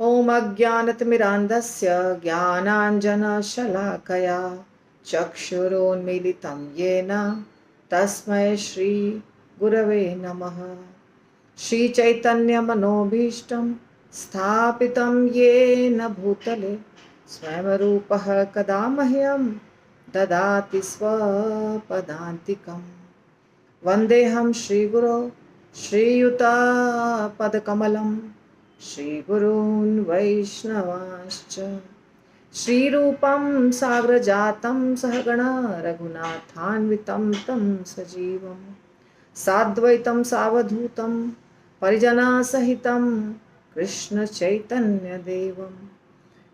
ॐ अज्ञानतिमिरान्धस्य ज्ञानाञ्जनशलाकया चक्षुरोन्मीलितं येन तस्मै श्रीगुरवे नमः। श्रीचैतन्यमनोभीष्टं स्थापितं येन भूतले स्वयं रूपः कदा मह्यं ददाति स्वपदान्तिकम्। वन्देऽहं श्रीगुरो श्रीयुतापदकमलं श्रीगुरून् वैष्णवांश्च श्रीरूपं साग्रजातं सहगण रघुनाथान्वितं तं सजीवं साद्वैतं सावधूतं परिजनसहितं कृष्णचैतन्यदेवं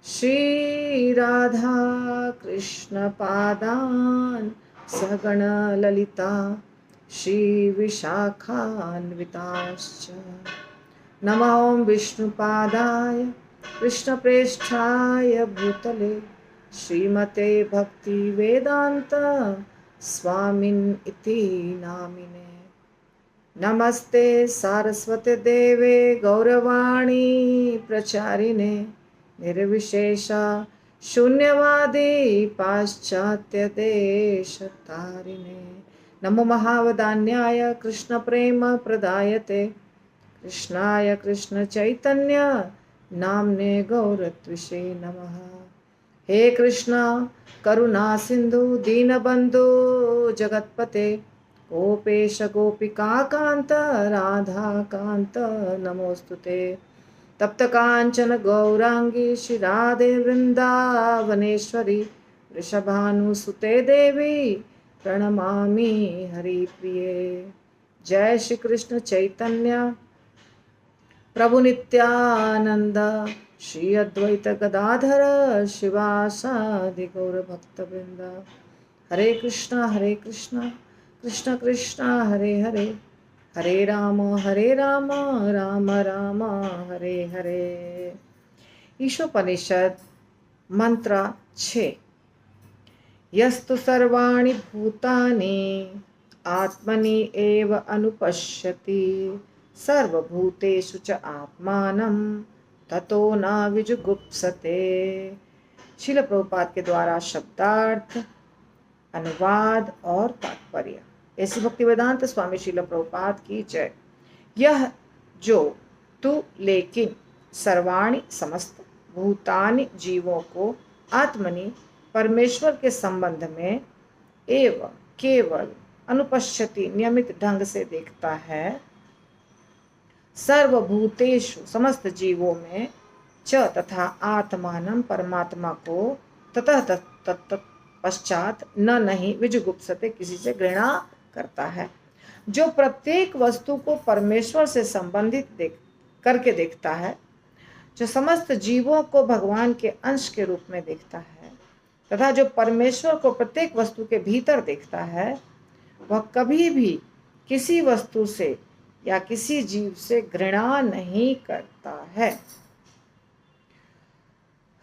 श्रीराधा कृष्णपादान् सहगण ललिता श्रीविशाखान्विताश्च नमो विष्णुपादाय कृष्णप्रेष्ठाय भूतले श्रीमते भक्तिवेदान्त स्वामिन् इति नामिने। नमस्ते सारस्वते देवे गौरवाणी प्रचारिणे निर्विशेष शून्यवादी पाश्चात्य देशतारिणे। नमो महावदान्याय कृष्ण प्रेम प्रदायते कृष्णाय कृष्ण चैतन्य नामने गौरत्विषे नमः। हे कृष्ण करुणा सिंधु दीनबंधु जगतपते गोपेश गोपिका कांत राधा कांत नमोस्तुते। तप्त कांचन गौरांगी श्री राधे वृंदावनेश्वरी वृषभानुसुते देवी प्रणमामि हरिप्रिये। जय श्री कृष्ण चैतन्य प्रभु नित्यानंद श्री अद्वैत गदाधर शिवासादि गौर भक्तवृंद। हरे कृष्ण कृष्ण कृष्ण हरे हरे हरे राम राम राम हरे हरे। ईशोपनिषद मंत्र 6। यस्तु सर्वाणि भूतानि आत्मनि एव अनुपश्यति सर्वभूतेषु च आत्मानं ततो न विजुगुप्सते। श्रील प्रभुपाद के द्वारा शब्दार्थ, अनुवाद और तात्पर्य। ऐसी भक्ति वेदांत स्वामी श्रील प्रभुपाद की जय। यह जो तू लेकिन सर्वाणि समस्त भूतानि जीवों को आत्मनि परमेश्वर के संबंध में एवं केवल अनुपश्यति नियमित ढंग से देखता है, सर्वभूतेषु समस्त जीवों में च तथा आत्मानं परमात्मा को ततः तत्पश्चात न नहीं विजुगुप्सते किसी से घृणा करता है। जो प्रत्येक वस्तु को परमेश्वर से संबंधित करके देखता है, जो समस्त जीवों को भगवान के अंश के रूप में देखता है तथा जो परमेश्वर को प्रत्येक वस्तु के भीतर देखता है, वह कभी भी किसी वस्तु से या किसी जीव से घृणा नहीं करता है।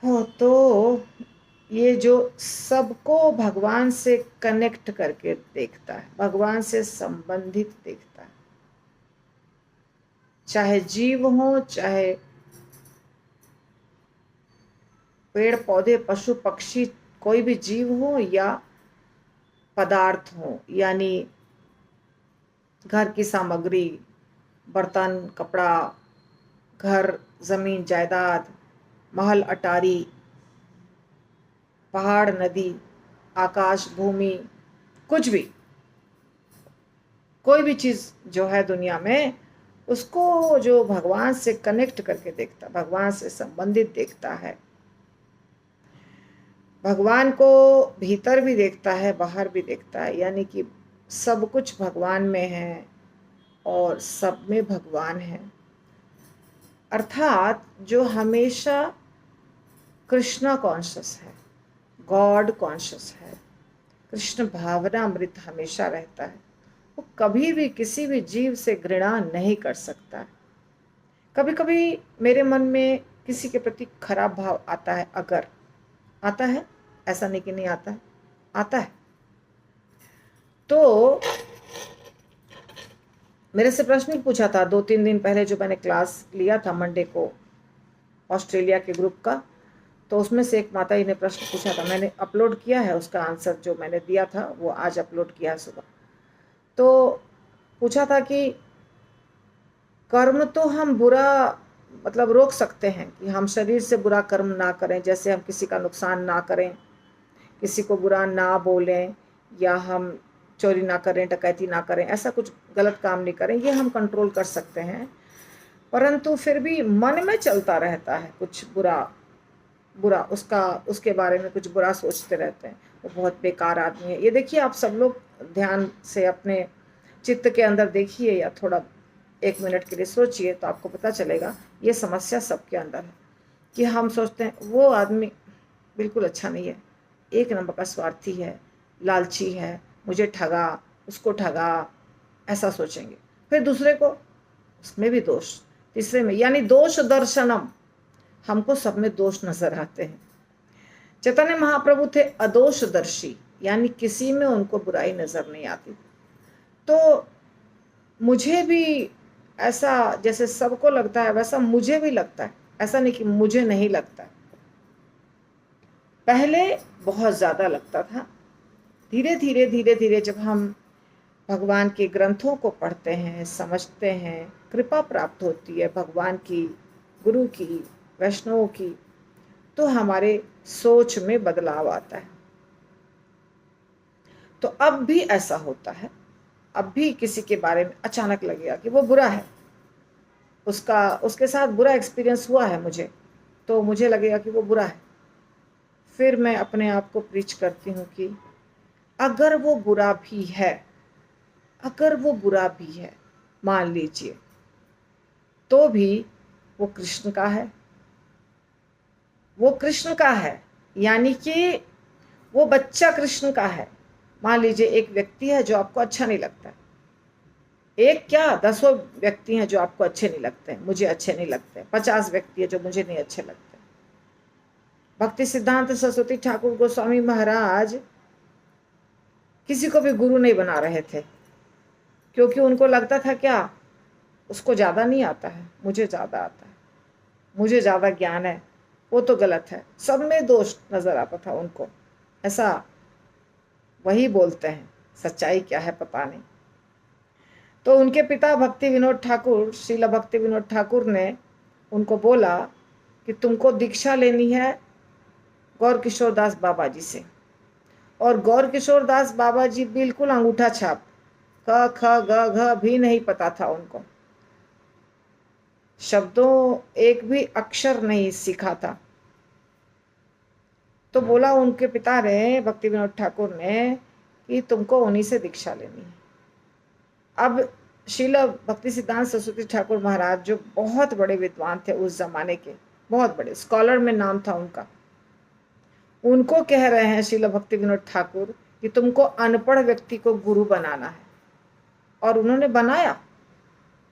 हो तो ये जो सबको भगवान से कनेक्ट करके देखता है, भगवान से संबंधित देखता है, चाहे जीव हो, चाहे पेड़ पौधे पशु पक्षी कोई भी जीव हो या पदार्थ हो, यानी घर की सामग्री, बर्तन, कपड़ा, घर, जमीन, जायदाद, महल, अटारी, पहाड़, नदी, आकाश, भूमि, कुछ भी, कोई भी चीज जो है दुनिया में, उसको जो भगवान से कनेक्ट करके देखता, भगवान से संबंधित देखता है, भगवान को भीतर भी देखता है, बाहर भी देखता है, यानी कि सब कुछ भगवान में है और सब में भगवान है। अर्थात जो हमेशा कृष्णा कॉन्शियस है, गॉड कॉन्शियस है, कृष्ण भावना अमृत हमेशा रहता है, वो कभी भी किसी भी जीव से घृणा नहीं कर सकता है। कभी कभी मेरे मन में किसी के प्रति खराब भाव आता है, अगर आता है, ऐसा नहीं कि नहीं आता है, आता है, तो मेरे से प्रश्न पूछा था 2-3 दिन पहले जो मैंने क्लास लिया था मंडे को, ऑस्ट्रेलिया के ग्रुप का। तो उसमें से एक माता जी ने प्रश्न पूछा था, मैंने अपलोड किया है उसका आंसर, जो मैंने दिया था वो आज अपलोड किया है सुबह। तो पूछा था कि कर्म तो हम बुरा मतलब रोक सकते हैं कि हम शरीर से बुरा कर्म ना करें, जैसे हम किसी का नुकसान ना करें, किसी को बुरा ना बोलें, या हम चोरी ना करें, डकैती ना करें, ऐसा कुछ गलत काम नहीं करें, ये हम कंट्रोल कर सकते हैं। परंतु फिर भी मन में चलता रहता है कुछ बुरा बुरा, उसके बारे में कुछ बुरा सोचते रहते हैं, वो बहुत बेकार आदमी है। ये देखिए, आप सब लोग ध्यान से अपने चित्त के अंदर देखिए, या थोड़ा 1 मिनट के लिए सोचिए, तो आपको पता चलेगा ये समस्या सबके अंदर है कि हम सोचते हैं वो आदमी बिल्कुल अच्छा नहीं है, एक नंबर का स्वार्थी है, लालची है, मुझे ठगा, उसको ठगा, ऐसा सोचेंगे। फिर दूसरे को, उसमें भी दोष, तीसरे में, यानी दोष दर्शनम, हमको सब में दोष नजर आते हैं। चैतन्य महाप्रभु थे अदोषदर्शी, यानी किसी में उनको बुराई नजर नहीं आती। तो मुझे भी ऐसा, जैसे सबको लगता है वैसा मुझे भी लगता है, ऐसा नहीं कि मुझे नहीं लगता है। पहले बहुत ज्यादा लगता था, धीरे धीरे धीरे धीरे जब हम भगवान के ग्रंथों को पढ़ते हैं, समझते हैं, कृपा प्राप्त होती है भगवान की, गुरु की, वैष्णवों की, तो हमारे सोच में बदलाव आता है। तो अब भी ऐसा होता है, अब भी किसी के बारे में अचानक लगेगा कि वो बुरा है, उसके साथ बुरा एक्सपीरियंस हुआ है मुझे, तो मुझे लगेगा कि वो बुरा है। फिर मैं अपने आप को प्रीच करती हूँ कि अगर वो बुरा भी है, अगर वो बुरा भी है, मान लीजिए, तो भी वो कृष्ण का है, वो कृष्ण का है, यानी कि वो बच्चा कृष्ण का है। मान लीजिए एक व्यक्ति है जो आपको अच्छा नहीं लगता है, एक क्या, 10 व्यक्ति हैं जो आपको अच्छे नहीं लगते हैं, मुझे अच्छे नहीं लगते, 50 व्यक्ति है जो मुझे नहीं अच्छे लगते। भक्ति सिद्धांत सरस्वती ठाकुर गोस्वामी महाराज किसी को भी गुरु नहीं बना रहे थे, क्योंकि उनको लगता था क्या, उसको ज्यादा नहीं आता है, मुझे ज्यादा आता है, मुझे ज्यादा ज्ञान है, वो तो गलत है, सब में दोष नजर आता था उनको। ऐसा वही बोलते हैं, सच्चाई क्या है पता नहीं। तो उनके पिता भक्ति विनोद ठाकुर, श्रील भक्ति विनोद ठाकुर ने उनको बोला कि तुमको दीक्षा लेनी है गौर किशोर दास बाबा जी से। और गौर किशोर दास बाबा जी बिल्कुल अंगूठा छाप, क ख ग घ भी नहीं पता था उनको, शब्दों एक भी अक्षर नहीं सीखा था। तो बोला उनके पिता ने, भक्ति विनोद ठाकुर ने, कि तुमको उन्हीं से दीक्षा लेनी है। अब श्रील भक्ति सिद्धांत सरस्वती ठाकुर महाराज, जो बहुत बड़े विद्वान थे उस जमाने के, बहुत बड़े स्कॉलर में नाम था उनका, उनको कह रहे हैं श्रील भक्ति विनोद ठाकुर कि तुमको अनपढ़ व्यक्ति को गुरु बनाना है। और उन्होंने बनाया,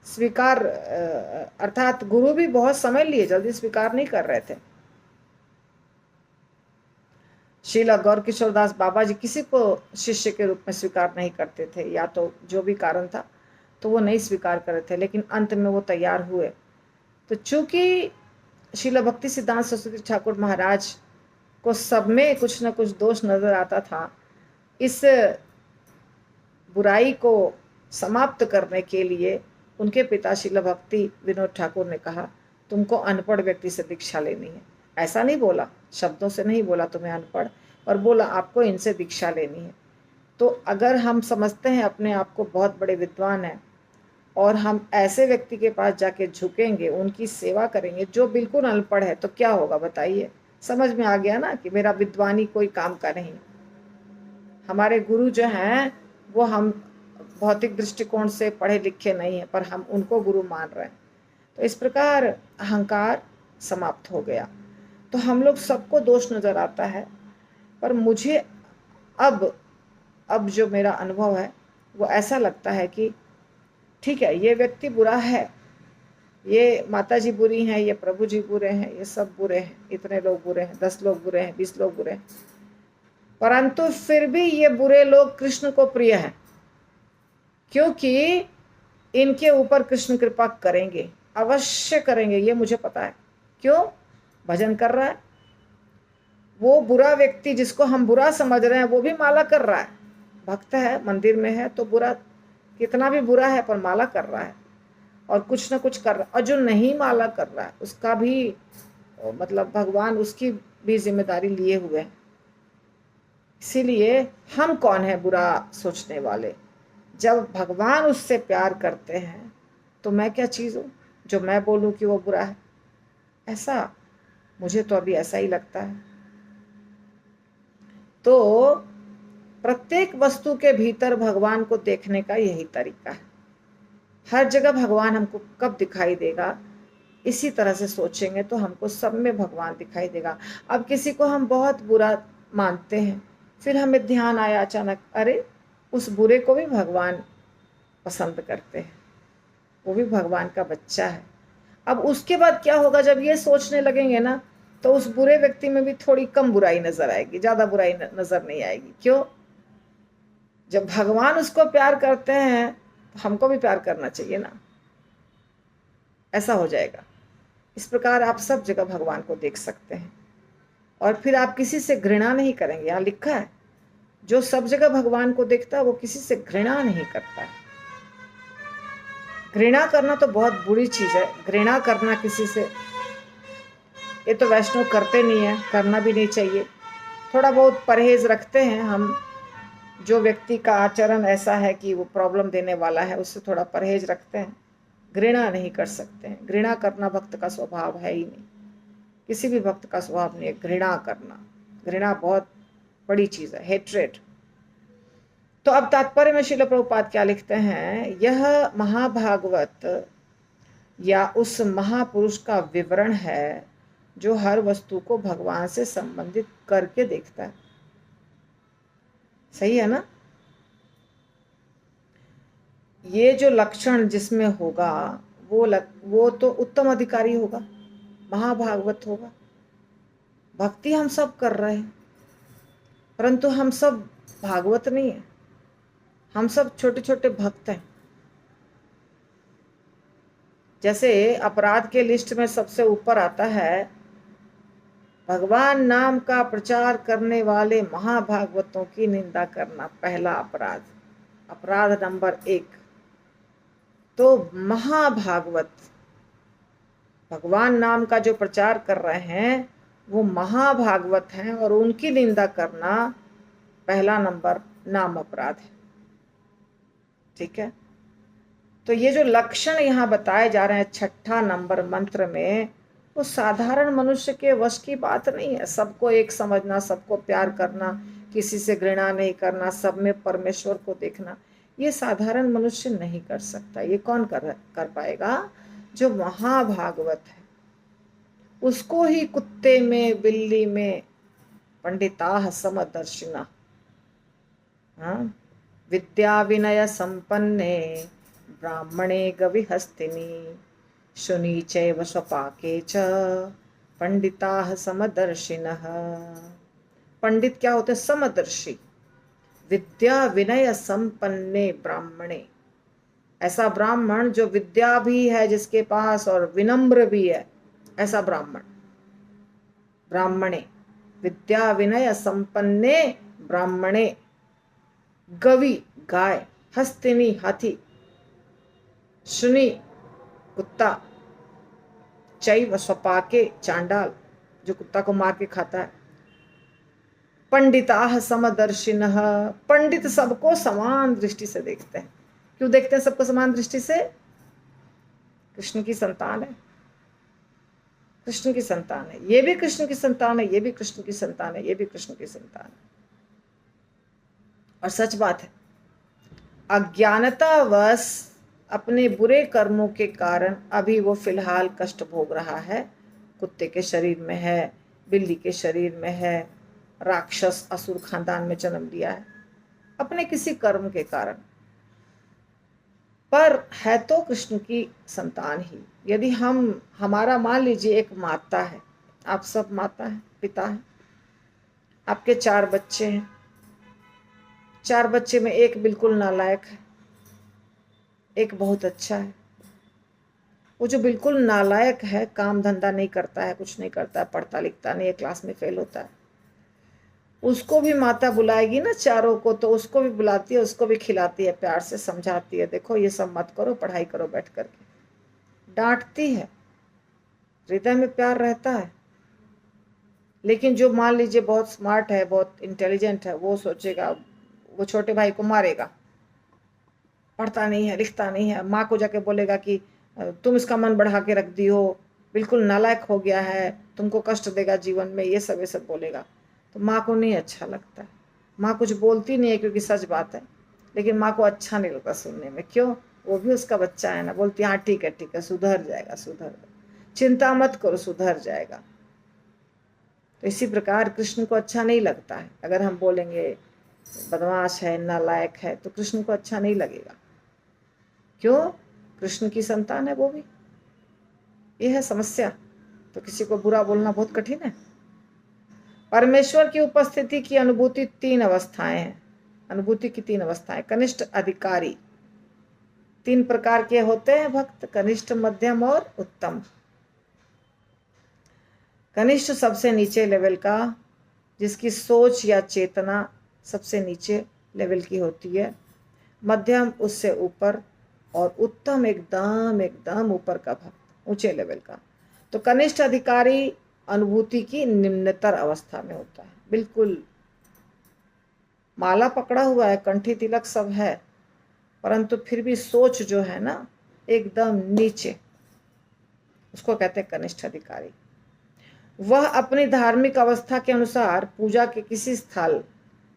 स्वीकार, अर्थात गुरु भी बहुत समय लिए, जल्दी स्वीकार नहीं कर रहे थे। श्रील गौर किशोर दास बाबा जी किसी को शिष्य के रूप में स्वीकार नहीं करते थे, या तो जो भी कारण था तो वो नहीं स्वीकार कर रहे थे, लेकिन अंत में वो तैयार हुए। तो चूंकि श्रील भक्ति सिद्धांत सरस्वती ठाकुर महाराज को सब में कुछ न कुछ दोष नजर आता था, इस बुराई को समाप्त करने के लिए उनके पिता श्रील भक्ति विनोद ठाकुर ने कहा तुमको अनपढ़ व्यक्ति से दीक्षा लेनी है। ऐसा नहीं बोला, शब्दों से नहीं बोला तुम्हें अनपढ़, और बोला आपको इनसे दीक्षा लेनी है। तो अगर हम समझते हैं अपने आप को बहुत बड़े विद्वान हैं, और हम ऐसे व्यक्ति के पास जाके झुकेंगे, उनकी सेवा करेंगे जो बिल्कुल अनपढ़ है, तो क्या होगा बताइए। समझ में आ गया ना कि मेरा विद्वानी कोई काम का नहीं। हमारे गुरु जो हैं वो हम भौतिक दृष्टिकोण से पढ़े लिखे नहीं हैं, पर हम उनको गुरु मान रहे हैं। तो इस प्रकार अहंकार समाप्त हो गया। तो हम लोग सबको दोष नजर आता है, पर मुझे अब जो मेरा अनुभव है वो ऐसा लगता है कि ठीक है, ये व्यक्ति बुरा है, ये माता जी बुरी हैं, ये प्रभु जी बुरे हैं, ये सब बुरे हैं, इतने लोग बुरे हैं, 10 लोग बुरे हैं, 20 लोग बुरे हैं, परंतु फिर भी ये बुरे लोग कृष्ण को प्रिय हैं, क्योंकि इनके ऊपर कृष्ण कृपा करेंगे, अवश्य करेंगे, ये मुझे पता है। क्यों? भजन कर रहा है। वो बुरा व्यक्ति जिसको हम बुरा समझ रहे हैं वो भी माला कर रहा है, भक्त है, मंदिर में है, तो बुरा कितना भी बुरा है पर माला कर रहा है और कुछ ना कुछ कर रहा है। और जो नहीं माला कर रहा है उसका भी मतलब भगवान उसकी भी जिम्मेदारी लिए हुए हैं। इसीलिए हम कौन है बुरा सोचने वाले? जब भगवान उससे प्यार करते हैं तो मैं क्या चीज़ हूँ जो मैं बोलूँ कि वो बुरा है? ऐसा मुझे तो अभी ऐसा ही लगता है। तो प्रत्येक वस्तु के भीतर भगवान को देखने का यही तरीका है। हर जगह भगवान हमको कब दिखाई देगा? इसी तरह से सोचेंगे तो हमको सब में भगवान दिखाई देगा। अब किसी को हम बहुत बुरा मानते हैं, फिर हमें ध्यान आया अचानक, अरे उस बुरे को भी भगवान पसंद करते हैं, वो भी भगवान का बच्चा है। अब उसके बाद क्या होगा? जब ये सोचने लगेंगे ना तो उस बुरे व्यक्ति में भी थोड़ी कम बुराई नजर आएगी, ज्यादा बुराई नजर नहीं आएगी। क्यों? जब भगवान उसको प्यार करते हैं तो हमको भी प्यार करना चाहिए ना, ऐसा हो जाएगा। इस प्रकार आप सब जगह भगवान को देख सकते हैं और फिर आप किसी से घृणा नहीं करेंगे। यहाँ लिखा है जो सब जगह भगवान को देखता है वो किसी से घृणा नहीं करता है। घृणा करना तो बहुत बुरी चीज है। घृणा करना किसी से, ये तो वैष्णव करते नहीं है, करना भी नहीं चाहिए। थोड़ा बहुत परहेज रखते हैं हम, जो व्यक्ति का आचरण ऐसा है कि वो प्रॉब्लम देने वाला है उससे थोड़ा परहेज रखते हैं। घृणा नहीं कर सकते हैं। घृणा करना भक्त का स्वभाव है ही नहीं, किसी भी भक्त का स्वभाव नहीं है घृणा करना। घृणा बहुत बड़ी चीज है, हेट्रेड। तो अब तात्पर्य में श्रील प्रभुपाद क्या लिखते हैं? यह महाभागवत या उस महापुरुष का विवरण है जो हर वस्तु को भगवान से संबंधित करके देखता है। सही है ना? ये जो लक्षण जिसमें होगा वो तो उत्तम अधिकारी होगा, महाभागवत होगा। भक्ति हम सब कर रहे हैं परंतु हम सब भागवत नहीं है, हम सब छोटे छोटे भक्त हैं। जैसे अपराध के लिस्ट में सबसे ऊपर आता है भगवान नाम का प्रचार करने वाले महाभागवतों की निंदा करना, पहला अपराध, अपराध नंबर 1। तो महाभागवत भगवान नाम का जो प्रचार कर रहे हैं वो महाभागवत हैं और उनकी निंदा करना पहला नंबर नाम अपराध है। ठीक है? तो ये जो लक्षण यहाँ बताए जा रहे हैं 6 नंबर मंत्र में, वो साधारण मनुष्य के वश की बात नहीं है। सबको एक समझना, सबको प्यार करना, किसी से घृणा नहीं करना, सब में परमेश्वर को देखना, ये साधारण मनुष्य नहीं कर सकता। ये कौन कर पाएगा? जो महाभागवत है। उसको ही कुत्ते में बिल्ली में पंडिता समदर्शिना, हाँ, विद्या विनय संपन्ने ब्राह्मणे गविहस्तिनी शुनी चैव स्वपाके च पंडिताः समदर्शिनः। पंडित क्या होते? समदर्शी। विद्या विनय संपन्ने ब्राह्मणे, ऐसा ब्राह्मण जो विद्या भी है जिसके पास और विनम्र भी है, ऐसा ब्राह्मण। ब्राह्मणे विद्या विनय संपन्ने ब्राह्मणे, गवि गाय, हस्तिनी हाथी, शुनि कुत्ता, चैव स्वपाके चांडाल जो कुत्ता को मार के खाता है, पंडिताः समदर्शिनः, पंडित सबको समान दृष्टि से देखते हैं। क्यों देखते हैं सबको समान दृष्टि से? कृष्ण की संतान है, कृष्ण की संतान है, ये भी कृष्ण की संतान है, ये भी कृष्ण की संतान है, ये भी कृष्ण की संतान है। और सच बात है, अज्ञानतावश अपने बुरे कर्मों के कारण अभी वो फिलहाल कष्ट भोग रहा है। कुत्ते के शरीर में है, बिल्ली के शरीर में है, राक्षस असुर खानदान में जन्म लिया है अपने किसी कर्म के कारण, पर है तो कृष्ण की संतान ही। यदि हमारा मान लीजिए एक माता है, आप सब माता है, पिता है, आपके 4 बच्चे हैं, 4 बच्चे में एक बिल्कुल नालायक है, एक बहुत अच्छा है, वो जो बिल्कुल नालायक है, काम धंधा नहीं करता है, कुछ नहीं करता है, पढ़ता लिखता नहीं है, क्लास में फेल होता है, उसको भी माता बुलाएगी ना चारों को, तो उसको भी बुलाती है, उसको भी खिलाती है, प्यार से समझाती है, देखो ये सब मत करो, पढ़ाई करो बैठ करके, डांटती है, हृदय में प्यार रहता है। लेकिन जो मान लीजिए बहुत स्मार्ट है, बहुत इंटेलिजेंट है, वो सोचेगा, वो छोटे भाई को मारेगा, पढ़ता नहीं है, लिखता नहीं है, माँ को जाके बोलेगा कि तुम इसका मन बढ़ा के रख दी हो, बिल्कुल नालायक हो गया है, तुमको कष्ट देगा जीवन में, ये सब बोलेगा। तो माँ को नहीं अच्छा लगता है, माँ कुछ बोलती नहीं है क्योंकि सच बात है, लेकिन माँ को अच्छा नहीं लगता सुनने में। क्यों? वो भी उसका बच्चा है ना, बोलती हाँ ठीक है, सुधर जाएगा, चिंता मत करो, सुधर जाएगा। तो इसी प्रकार कृष्ण को अच्छा नहीं लगता है अगर हम बोलेंगे बदमाश है, नालायक है, तो कृष्ण को अच्छा नहीं लगेगा। क्यों? कृष्ण की संतान है वो भी, ये है समस्या। तो किसी को बुरा बोलना बहुत कठिन है। परमेश्वर की उपस्थिति की अनुभूति 3 अवस्थाएं हैं। अनुभूति की 3 अवस्थाएं। कनिष्ठ अधिकारी, 3 प्रकार के होते हैं भक्त, कनिष्ठ, मध्यम और उत्तम। कनिष्ठ सबसे नीचे लेवल का, जिसकी सोच या चेतना सबसे नीचे लेवल की होती है। मध्यम उससे ऊपर, और उत्तम एकदम एकदम ऊपर का भक्त, ऊंचे लेवल का। तो कनिष्ठ अधिकारी अनुभूति की निम्नतर अवस्था में होता है, बिल्कुल माला पकड़ा हुआ है, कंठी तिलक सब है, परंतु फिर भी सोच जो है ना एकदम नीचे, उसको कहते हैं कनिष्ठ अधिकारी। वह अपनी धार्मिक अवस्था के अनुसार पूजा के किसी स्थल,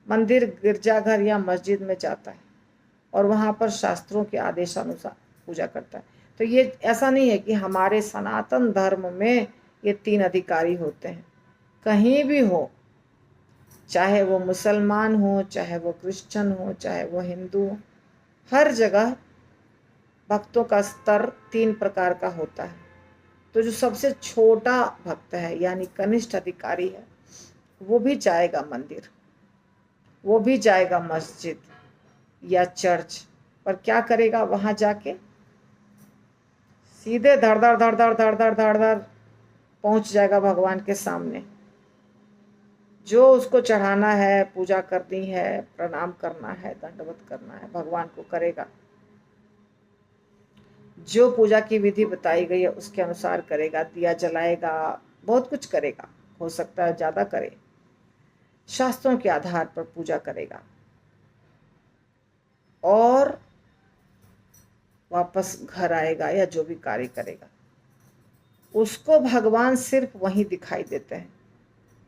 मंदिर, गिरजाघर या मस्जिद में जाता है और वहाँ पर शास्त्रों के आदेशानुसार पूजा करता है। तो ये ऐसा नहीं है कि हमारे सनातन धर्म में ये 3 अधिकारी होते हैं, कहीं भी हो, चाहे वो मुसलमान हो, चाहे वो क्रिश्चियन हो, चाहे वो हिंदू हो, हर जगह भक्तों का स्तर 3 प्रकार का होता है। तो जो सबसे छोटा भक्त है यानी कनिष्ठ अधिकारी है, वो भी जाएगा मंदिर, वो भी जाएगा मस्जिद या चर्च, पर क्या करेगा? वहां जाके सीधे धड़ धड़ धड़ धड़ धड़ धड़ धड़ धड़ पहुंच जाएगा भगवान के सामने। जो उसको चढ़ाना है, पूजा करनी है, प्रणाम करना है, दंडवत करना है, भगवान को करेगा। जो पूजा की विधि बताई गई है उसके अनुसार करेगा, दिया जलाएगा, बहुत कुछ करेगा, हो सकता है ज्यादा करे, शास्त्रों के आधार पर पूजा करेगा और वापस घर आएगा या जो भी कार्य करेगा। उसको भगवान सिर्फ वहीं दिखाई देते हैं,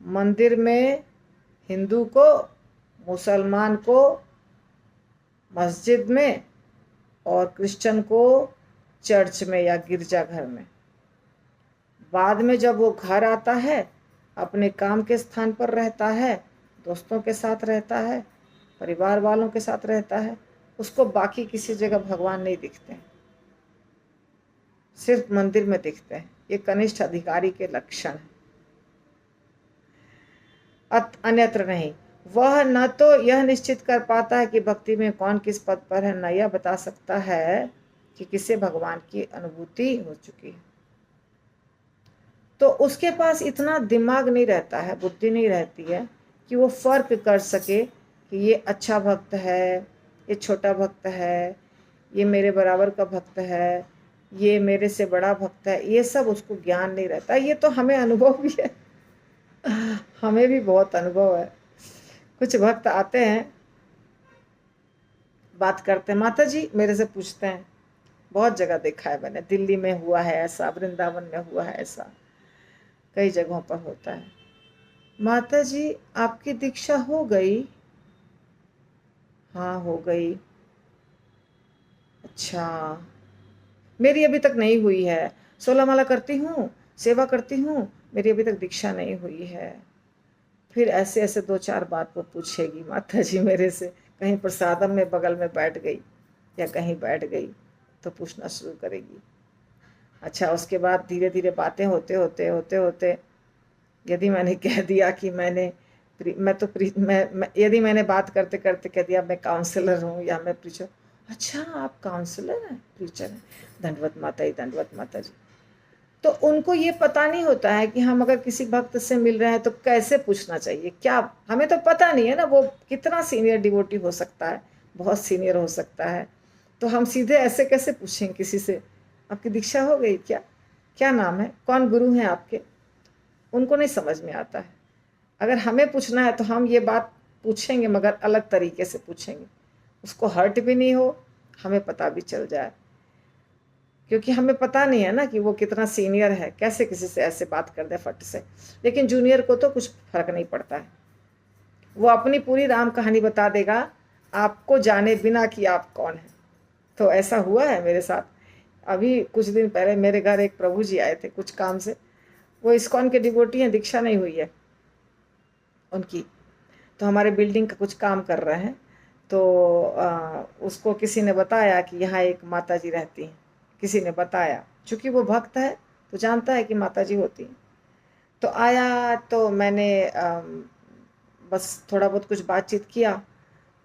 मंदिर में हिंदू को, मुसलमान को मस्जिद में, और क्रिश्चियन को चर्च में या गिरजाघर में। बाद में जब वो घर आता है, अपने काम के स्थान पर रहता है, दोस्तों के साथ रहता है, परिवार वालों के साथ रहता है, उसको बाकी किसी जगह भगवान नहीं दिखते हैं, सिर्फ मंदिर में दिखते हैं। ये कनिष्ठ अधिकारी के लक्षण है, अन्यत्र नहीं। वह न तो यह निश्चित कर पाता है कि भक्ति में कौन किस पद पर है, न यह बता सकता है कि किसे भगवान की अनुभूति हो चुकी है। तो उसके पास इतना दिमाग नहीं रहता है, बुद्धि नहीं रहती है कि वो फर्क कर सके कि ये अच्छा भक्त है, ये छोटा भक्त है, ये मेरे बराबर का भक्त है, ये मेरे से बड़ा भक्त है। ये सब उसको ज्ञान नहीं रहता। ये तो हमें अनुभव भी है, हमें भी बहुत अनुभव है। कुछ भक्त आते हैं, बात करते हैं, माता जी मेरे से पूछते हैं, बहुत जगह देखा है मैंने, दिल्ली में हुआ है ऐसा, वृंदावन में हुआ है ऐसा, कई जगहों पर होता है। माता जी आपकी दीक्षा हो गई? हाँ हो गई। अच्छा, मेरी अभी तक नहीं हुई है, 16 माला करती हूँ, सेवा करती हूँ, मेरी अभी तक दीक्षा नहीं हुई है। फिर ऐसे ऐसे 2-4 बात वो पूछेगी माता जी मेरे से, कहीं प्रसादम में बगल में बैठ गई या कहीं बैठ गई तो पूछना शुरू करेगी। अच्छा, उसके बाद धीरे धीरे बातें होते होते होते होते यदि मैंने कह दिया कि यदि मैंने बात करते करते कह दिया मैं काउंसलर हूँ या मैं प्रीचर, अच्छा आप काउंसलर हैं, प्रीचर हैं, दंडवत माता जी, दंडवत माता जी। तो उनको ये पता नहीं होता है कि हम अगर किसी भक्त से मिल रहे हैं तो कैसे पूछना चाहिए, क्या, हमें तो पता नहीं है ना वो कितना सीनियर डिवोटी हो सकता है, बहुत सीनियर हो सकता है। तो हम सीधे ऐसे कैसे पूछें किसी से, आपकी दीक्षा हो गई क्या, क्या नाम है, कौन गुरु हैं आपके, उनको नहीं समझ में आता है। अगर हमें पूछना है तो हम ये बात पूछेंगे, मगर अलग तरीके से पूछेंगे, उसको हर्ट भी नहीं हो, हमें पता भी चल जाए, क्योंकि हमें पता नहीं है ना कि वो कितना सीनियर है, कैसे किसी से ऐसे बात कर दे फट से। लेकिन जूनियर को तो कुछ फर्क नहीं पड़ता है, वो अपनी पूरी राम कहानी बता देगा आपको जाने बिना कि आप कौन है। तो ऐसा हुआ है मेरे साथ। अभी कुछ दिन पहले मेरे घर एक प्रभु जी आए थे कुछ काम से, वो इस्कॉन के डिवोटी हैं, दीक्षा नहीं हुई है उनकी। तो हमारे बिल्डिंग का कुछ काम कर रहे हैं, तो उसको किसी ने बताया कि यहाँ एक माता जी रहती हैं, किसी ने बताया, चूँकि वो भक्त है तो जानता है कि माता जी होती हैं। तो आया तो मैंने बस थोड़ा बहुत कुछ बातचीत किया,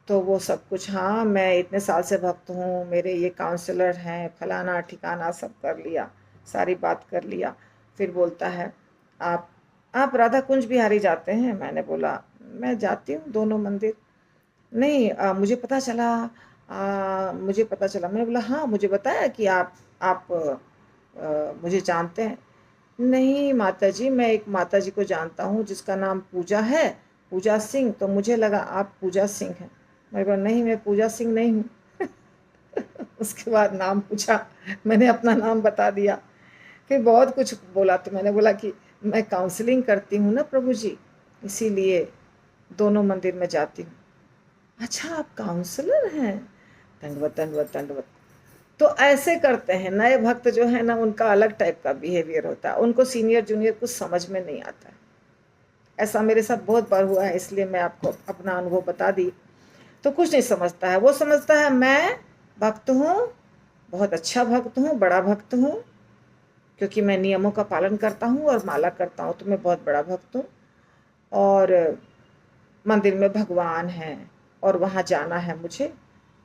तो वो सब कुछ, हाँ मैं इतने साल से भक्त हूँ, मेरे ये काउंसलर हैं, फलाना ठिकाना सब कर लिया, सारी बात कर लिया। फिर बोलता है आप राधा कुंज बिहारी जाते हैं? मैंने बोला मैं जाती हूँ दोनों मंदिर। नहीं मुझे पता चला, मुझे पता चला। मैंने बोला हाँ मुझे बताया कि आप मुझे जानते हैं? नहीं माता जी, मैं एक माता जी को जानता हूँ जिसका नाम पूजा है, पूजा सिंह, तो मुझे लगा आप पूजा सिंह हैं। मैं बोला नहीं मैं पूजा सिंह नहीं हूँ। उसके बाद नाम पूछा, मैंने अपना नाम बता दिया, फिर बहुत कुछ बोला। तो मैंने बोला कि मैं काउंसलिंग करती हूँ ना प्रभु जी, इसीलिए दोनों मंदिर में जाती हूँ। अच्छा आप काउंसलर हैं, दंडवत दंडवत दंडवत। तो ऐसे करते हैं नए भक्त जो है ना, उनका अलग टाइप का बिहेवियर होता है, उनको सीनियर जूनियर कुछ समझ में नहीं आता है। ऐसा मेरे साथ बहुत बार हुआ है, इसलिए मैं आपको अपना अनुभव बता दी। तो कुछ नहीं समझता है, वो समझता है मैं भक्त हूँ, बहुत अच्छा भक्त हूँ, बड़ा भक्त हूँ, क्योंकि मैं नियमों का पालन करता हूँ और माला करता हूँ, तो मैं बहुत बड़ा भक्त हूँ। और मंदिर में भगवान है और वहाँ जाना है, मुझे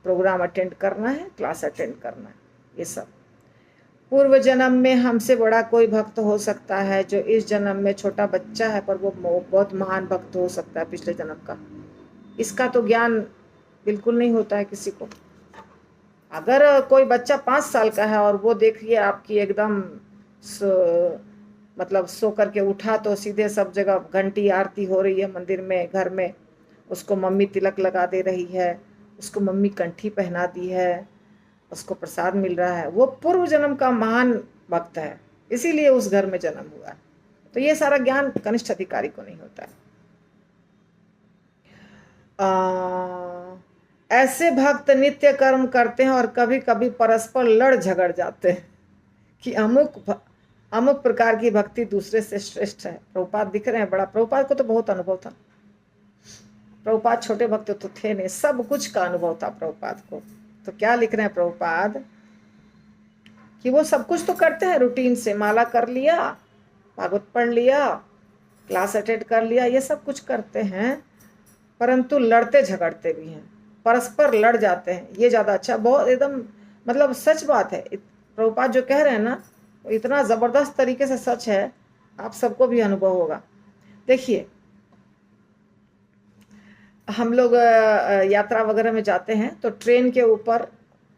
प्रोग्राम अटेंड करना है, क्लास अटेंड करना है, ये सब। पूर्व जन्म में हमसे बड़ा कोई भक्त हो सकता है, जो इस जन्म में छोटा बच्चा है पर वो बहुत महान भक्त हो सकता है पिछले जन्म का। इसका तो ज्ञान बिल्कुल नहीं होता है किसी को। अगर कोई बच्चा 5 साल का है और वो देखिए आपकी एकदम मतलब सो करके उठा तो सीधे सब जगह घंटी आरती हो रही है मंदिर में, घर में, उसको मम्मी तिलक लगा दे रही है, उसको मम्मी कंठी पहना दी है, उसको प्रसाद मिल रहा है, वो पूर्व जन्म का महान भक्त है, इसीलिए उस घर में जन्म हुआ। तो ये सारा ज्ञान कनिष्ठ अधिकारी को नहीं होता है। ऐसे भक्त नित्य कर्म करते हैं और कभी कभी परस्पर लड़ झगड़ जाते हैं कि अमुक प्रकार की भक्ति दूसरे से श्रेष्ठ है। प्रभुपाद दिख रहे हैं, बड़ा प्रभुपाद को तो बहुत अनुभव था। प्रभुपाद छोटे भक्त तो थे नहीं, सब कुछ का अनुभव था प्रभुपाद को। तो क्या लिख रहे हैं प्रभुपाद कि वो सब कुछ तो करते हैं रूटीन से, माला कर लिया, भागवत पढ़ लिया, क्लास अटेंड कर लिया, ये सब कुछ करते हैं, परंतु लड़ते झगड़ते भी हैं, परस्पर लड़ जाते हैं। ये ज़्यादा अच्छा, बहुत एकदम मतलब सच बात है। प्रभुपाद जो कह रहे हैं ना, वो इतना ज़बरदस्त तरीके से सच है, आप सबको भी अनुभव होगा। देखिए हम लोग यात्रा वगैरह में जाते हैं तो ट्रेन के ऊपर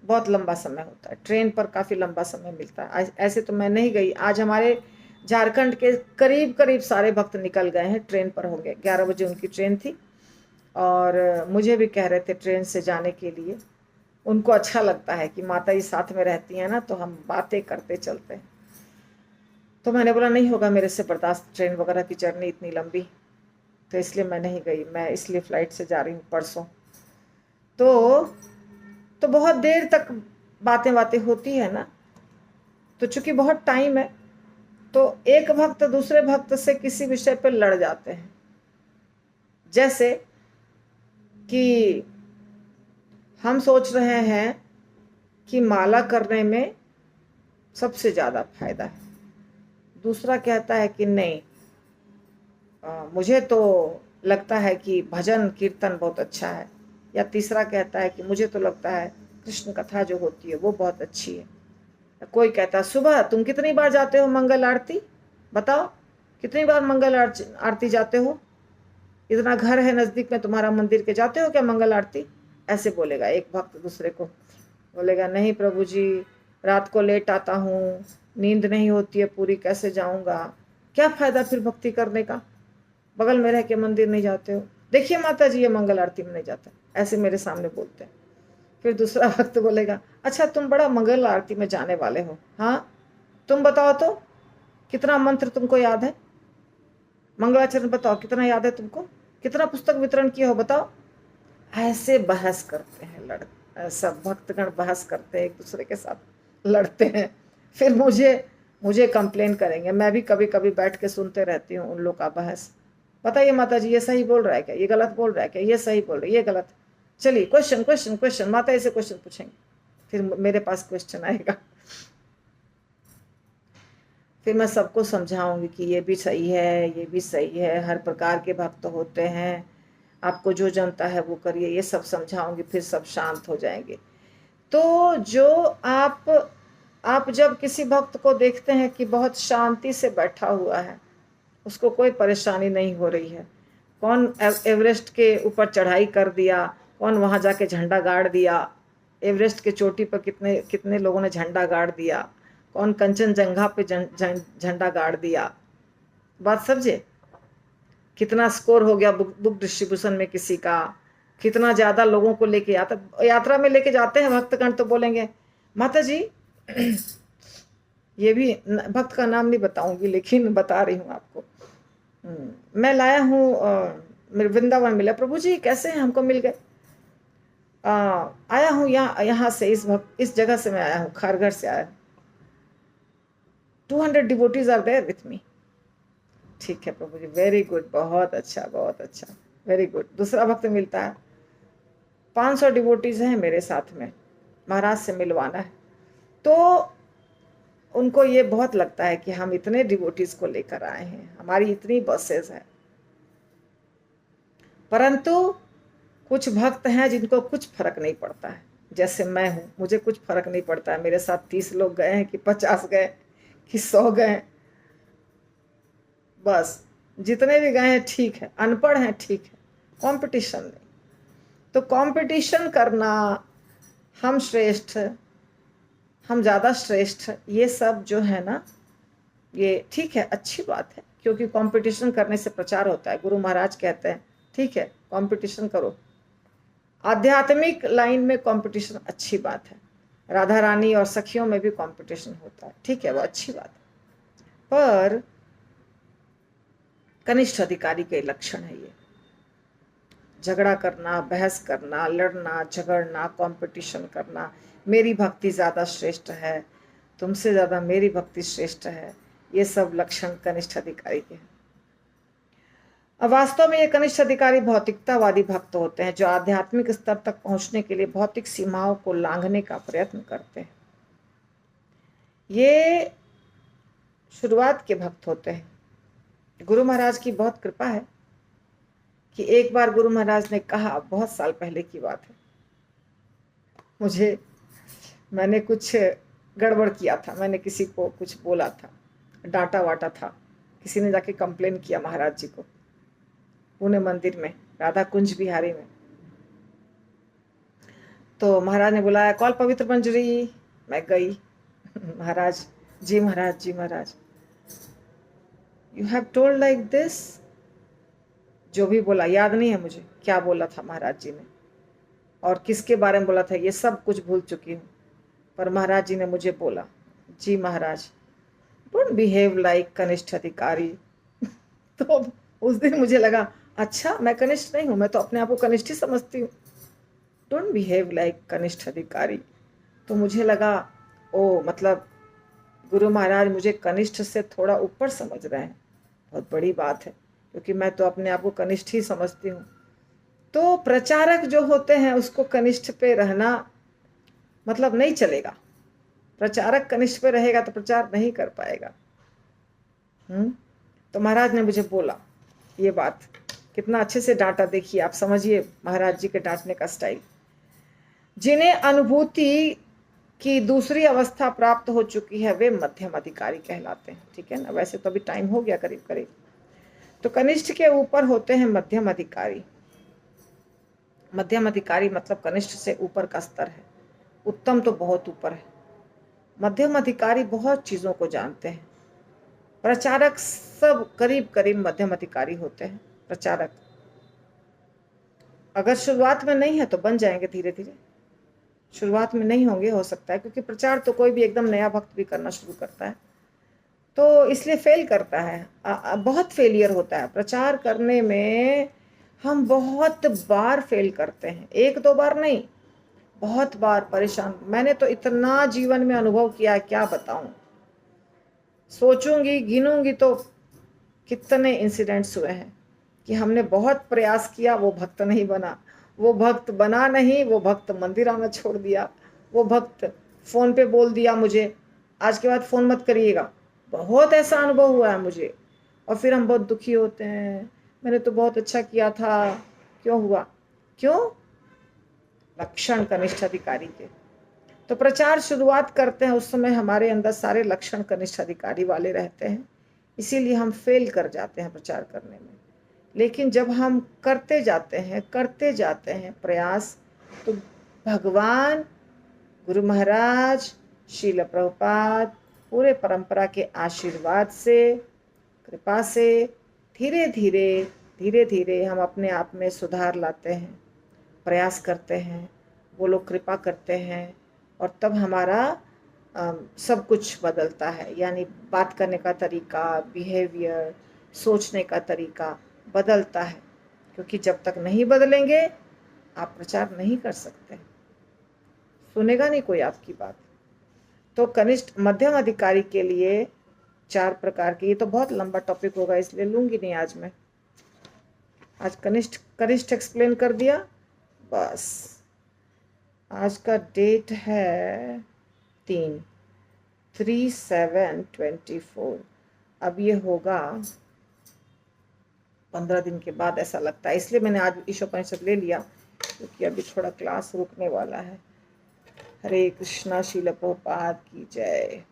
बहुत लंबा समय होता है, ट्रेन पर काफ़ी लंबा समय मिलता है। ऐसे तो मैं नहीं गई, आज हमारे झारखंड के करीब करीब सारे भक्त निकल गए हैं, ट्रेन पर होंगे, 11 बजे उनकी ट्रेन थी और मुझे भी कह रहे थे ट्रेन से जाने के लिए। उनको अच्छा लगता है कि माता जी साथ में रहती हैं ना, तो हम बातें करते चलते हैं। तो मैंने बोला नहीं होगा मेरे से बर्दाश्त ट्रेन वगैरह की जर्नी इतनी लंबी, तो इसलिए मैं नहीं गई। मैं इसलिए फ़्लाइट से जा रही हूँ परसों। तो बहुत देर तक बातें बातें होती है ना, तो चूंकि बहुत टाइम है, तो एक भक्त दूसरे भक्त से किसी विषय पर लड़ जाते हैं। जैसे कि हम सोच रहे हैं कि माला करने में सबसे ज़्यादा फायदा है, दूसरा कहता है कि नहीं, मुझे तो लगता है कि भजन कीर्तन बहुत अच्छा है, या तीसरा कहता है कि मुझे तो लगता है कृष्ण कथा जो होती है वो बहुत अच्छी है। कोई कहता सुबह तुम कितनी बार जाते हो मंगल आरती, बताओ कितनी बार मंगल आरती जाते हो, इतना घर है नजदीक में तुम्हारा मंदिर के, जाते हो क्या मंगल आरती? ऐसे बोलेगा एक भक्त दूसरे को। बोलेगा नहीं प्रभु जी, रात को लेट आता हूँ, नींद नहीं होती है पूरी, कैसे जाऊंगा? क्या फायदा फिर भक्ति करने का, बगल में रह के मंदिर नहीं जाते हो? देखिए माता जी ये मंगल आरती में नहीं जाता, ऐसे मेरे सामने बोलते हैं। फिर दूसरा भक्त बोलेगा अच्छा तुम बड़ा मंगल आरती में जाने वाले हो, हाँ तुम बताओ तो कितना मंत्र तुमको याद है, मंगलाचरण बताओ कितना याद है तुमको, कितना पुस्तक वितरण किए हो बताओ। ऐसे बहस करते हैं, सब भक्तगण बहस करते हैं, एक दूसरे के साथ लड़ते हैं। फिर मुझे कंप्लेन करेंगे। मैं भी कभी कभी बैठ के सुनते रहती हूँ उन लोग का बहस। बताइए माता जी ये सही बोल रहा है क्या, ये गलत बोल रहा है क्या, ये सही बोल रहा है, ये गलत। चलिए क्वेश्चन क्वेश्चन क्वेश्चन, माता ऐसे क्वेश्चन पूछेंगे, फिर मेरे पास क्वेश्चन आएगा, फिर मैं सबको समझाऊंगी कि ये भी सही है, ये भी सही है, हर प्रकार के भक्त होते हैं, आपको जो जनता है वो करिए, ये सब समझाऊंगी, फिर सब शांत हो जाएंगे। तो जो आप जब किसी भक्त को देखते हैं कि बहुत शांति से बैठा हुआ है, उसको कोई परेशानी नहीं हो रही है, कौन एवरेस्ट के ऊपर चढ़ाई कर दिया, कौन वहाँ जाके झंडा गाड़ दिया, एवरेस्ट के चोटी पर कितने कितने लोगों ने झंडा गाड़ दिया, कौन कंचनजंगा पे झंडा गाड़ दिया, बात समझे? कितना स्कोर हो गया बुक डिस्ट्रीब्यूशन में किसी का, कितना ज़्यादा लोगों को लेके यात्रा में लेके जाते हैं भक्तगण, तो बोलेंगे माता जी ये भी भक्त का नाम नहीं बताऊंगी लेकिन बता रही हूँ आपको, मैं लाया हूँ मेरे वृंदावन मिला, प्रभु जी कैसे हैं, हमको मिल गए, आया हूँ यहाँ से, इस जगह से मैं आया हूँ, खारघर से आया हूँ, 200 devotees are there with me. ठीक है प्रभु जी, वेरी गुड, बहुत अच्छा बहुत अच्छा, वेरी गुड। दूसरा भक्त मिलता है, 500 डिवोटीज हैं मेरे साथ में, महाराज से मिलवाना है। तो उनको ये बहुत लगता है कि हम इतने डिवोटीज को लेकर आए हैं, हमारी इतनी बसेस है, परंतु कुछ भक्त हैं जिनको कुछ फर्क नहीं पड़ता है, जैसे मैं हूँ, मुझे कुछ फर्क नहीं पड़ता है, मेरे साथ 30 लोग गए हैं कि 50 गए कि 100 गए, बस जितने भी गए हैं ठीक है, अनपढ़ हैं ठीक है, कंपटीशन नहीं। तो कंपटीशन करना, हम श्रेष्ठ, हम ज़्यादा श्रेष्ठ, ये सब जो है ना, ये ठीक है, अच्छी बात है, क्योंकि कंपटीशन करने से प्रचार होता है। गुरु महाराज कहते हैं ठीक है कंपटीशन करो, आध्यात्मिक लाइन में कंपटीशन अच्छी बात है, राधा रानी और सखियों में भी कंपटीशन होता है, ठीक है वो अच्छी बात है, पर कनिष्ठ अधिकारी के लक्षण है ये, झगड़ा करना, बहस करना, लड़ना झगड़ना, कंपटीशन करना, मेरी भक्ति ज़्यादा श्रेष्ठ है, तुमसे ज़्यादा मेरी भक्ति श्रेष्ठ है, ये सब लक्षण कनिष्ठ अधिकारी के हैं। अब वास्तव में ये कनिष्ठ अधिकारी भौतिकतावादी भक्त होते हैं, जो आध्यात्मिक स्तर तक पहुंचने के लिए भौतिक सीमाओं को लांघने का प्रयत्न करते हैं। ये शुरुआत के भक्त होते हैं। गुरु महाराज की बहुत कृपा है कि एक बार गुरु महाराज ने कहा, बहुत साल पहले की बात है, मैंने कुछ गड़बड़ किया था, मैंने किसी को कुछ बोला था, डांटा वाटा था, किसी ने जाके कंप्लेन किया महाराज जी को, पुणे मंदिर में, राधा कुंज बिहारी में। तो महाराज ने बुलाया, कॉल पवित्र मंजरी, मैं गई, महाराज जी, महाराज जी, Maharaj you have told like this, जो भी बोला याद नहीं है मुझे क्या बोला था महाराज जी ने और किसके बारे में बोला था, ये सब कुछ भूल चुकी हूँ, पर महाराज जी ने मुझे बोला, जी महाराज डोंट बिहेव लाइक कनिष्ठ अधिकारी। तो उस दिन मुझे लगा अच्छा मैं कनिष्ठ नहीं हूँ, मैं तो अपने आप को कनिष्ठ ही समझती हूँ, डोंट बिहेव लाइक कनिष्ठ अधिकारी। तो मुझे लगा ओ मतलब गुरु महाराज मुझे कनिष्ठ से थोड़ा ऊपर समझ रहे हैं, बहुत बड़ी बात है, क्योंकि मैं तो अपने आप को कनिष्ठ ही समझती हूँ। तो प्रचारक जो होते हैं उसको कनिष्ठ पे रहना मतलब नहीं चलेगा, प्रचारक कनिष्ठ पे रहेगा तो प्रचार नहीं कर पाएगा। तो महाराज ने मुझे बोला ये बात, कितना अच्छे से डांटा, देखिए आप समझिए महाराज जी के डांटने का स्टाइल। जिन्हें अनुभूति कि दूसरी अवस्था प्राप्त हो चुकी है वे मध्यम अधिकारी कहलाते हैं। ठीक है ना, वैसे तो अभी टाइम हो गया करीब करीब। तो कनिष्ठ के ऊपर होते हैं मध्यम अधिकारी। मध्यम अधिकारी मतलब कनिष्ठ से ऊपर का स्तर है, उत्तम तो बहुत ऊपर है। मध्यम अधिकारी बहुत चीजों को जानते हैं। प्रचारक सब करीब करीब मध्यम अधिकारी होते हैं। प्रचारक अगर शुरुआत में नहीं है तो बन जाएंगे धीरे धीरे। शुरुआत में नहीं होंगे, हो सकता है, क्योंकि प्रचार तो कोई भी एकदम नया भक्त भी करना शुरू करता है तो इसलिए फेल करता है। बहुत फेलियर होता है प्रचार करने में। हम बहुत बार फेल करते हैं, एक दो बार नहीं, बहुत बार परेशान। मैंने तो इतना जीवन में अनुभव किया, क्या बताऊं। सोचूंगी गिनूंगी तो कितने इंसिडेंट्स हुए हैं कि हमने बहुत प्रयास किया, वो भक्त नहीं बना, वो भक्त बना नहीं, वो भक्त मंदिर आना छोड़ दिया, वो भक्त फोन पे बोल दिया मुझे आज के बाद फोन मत करिएगा। बहुत ऐसा अनुभव हुआ है मुझे। और फिर हम बहुत दुखी होते हैं, मैंने तो बहुत अच्छा किया था, क्यों हुआ? क्यों? लक्षण कनिष्ठ अधिकारी के। तो प्रचार शुरुआत करते हैं उस समय हमारे अंदर सारे लक्षण कनिष्ठ अधिकारी वाले रहते हैं, इसीलिए हम फेल कर जाते हैं प्रचार करने में। लेकिन जब हम करते जाते हैं प्रयास, तो भगवान, गुरु महाराज, शील प्रभुपाद, पूरे परंपरा के आशीर्वाद से, कृपा से धीरे धीरे हम अपने आप में सुधार लाते हैं, प्रयास करते हैं, वो लोग कृपा करते हैं और तब हमारा सब कुछ बदलता है। यानी बात करने का तरीका, बिहेवियर, सोचने का तरीका बदलता है। क्योंकि जब तक नहीं बदलेंगे आप प्रचार नहीं कर सकते, सुनेगा नहीं कोई आपकी बात। तो कनिष्ठ मध्यम अधिकारी के लिए 4 प्रकार के, ये तो बहुत लंबा टॉपिक होगा इसलिए लूंगी नहीं आज मैं। आज कनिष्ठ एक्सप्लेन कर दिया बस। आज का डेट है 3/7/24। अब ये होगा 15 दिन के बाद ऐसा लगता है, इसलिए मैंने आज ईशोपनिषद ले लिया क्योंकि अभी थोड़ा क्लास रुकने वाला है। हरे कृष्णा, शील प्रभुपाद की जय।